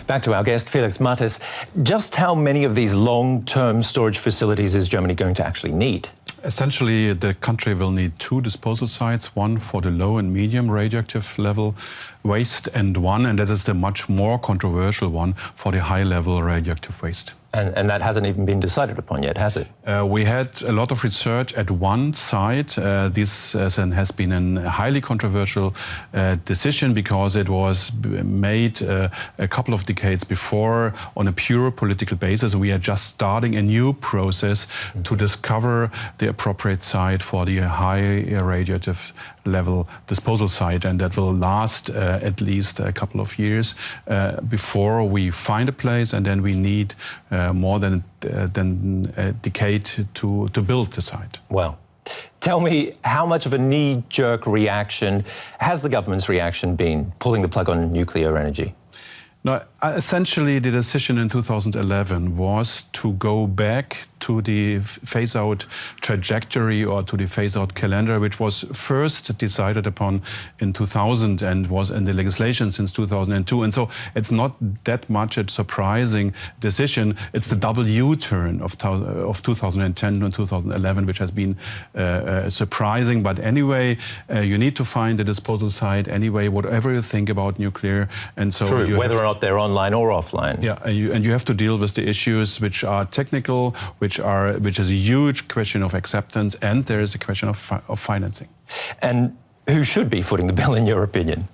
Back to our guest, Felix Matthes. Just how many of these long-term storage facilities is Germany going to actually need? Essentially, the country will need 2 disposal sites, one for the low and medium radioactive level waste, and that is the much more controversial one, for the high level radioactive waste. And that hasn't even been decided upon yet, has it? We had a lot of research at one site. This has been a highly controversial decision because it was made a couple of decades before on a pure political basis. We are just starting a new process to discover the appropriate site for the high radioactive level disposal site, and that will last at least a couple of years before we find a place, and then we need more than a decade to build the site. Well, tell me, how much of a knee-jerk reaction has the government's reaction been, pulling the plug on nuclear energy? No, essentially, the decision in 2011 was to go back to the phase-out trajectory or to the phase-out calendar, which was first decided upon in 2000 and was in the legislation since 2002. And so it's not that much a surprising decision. It's the double U-turn of 2010 and 2011, which has been surprising. But anyway, you need to find a disposal site anyway, whatever you think about nuclear. And so true, whether or not they're online or offline. Yeah, and you have to deal with the issues which are technical, which is a huge question of acceptance, and there is a question of financing. And who should be footing the bill, in your opinion?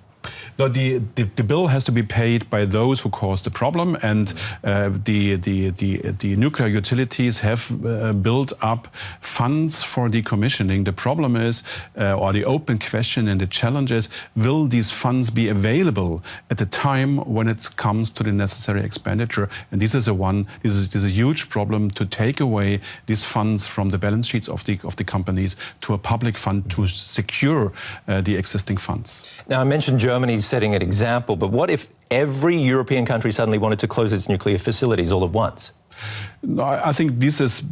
No, the bill has to be paid by those who caused the problem, and the nuclear utilities have built up funds for decommissioning. The problem is, or the open question and the challenge is, will these funds be available at the time when it comes to the necessary expenditure? And this is a huge problem, to take away these funds from the balance sheets of the companies to a public fund to secure the existing funds. Now, I mentioned Germany setting an example, but what if every European country suddenly wanted to close its nuclear facilities all at once? No, I think this is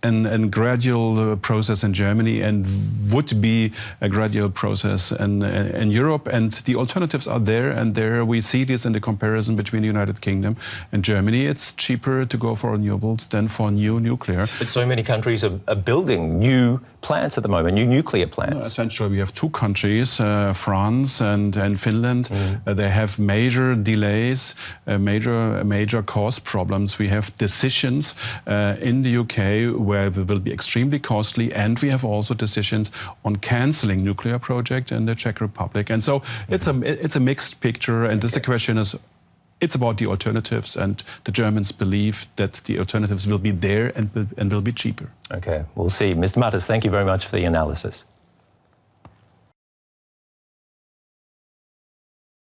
a gradual process in Germany, and would be a gradual process in Europe. And the alternatives are there, and there we see this in the comparison between the United Kingdom and Germany. It's cheaper to go for renewables than for new nuclear. But so many countries are building new plants at the moment, new nuclear plants. No, essentially, we have 2 countries, France and Finland. They have major delays, major cost problems. We have decisions in the UK where it will be extremely costly, and we have also decisions on cancelling nuclear project in the Czech Republic. And so it's a mixed picture, and this question is, it's about the alternatives, and the Germans believe that the alternatives will be there and will be cheaper. Okay, we'll see. Mr. Matthes, thank you very much for the analysis.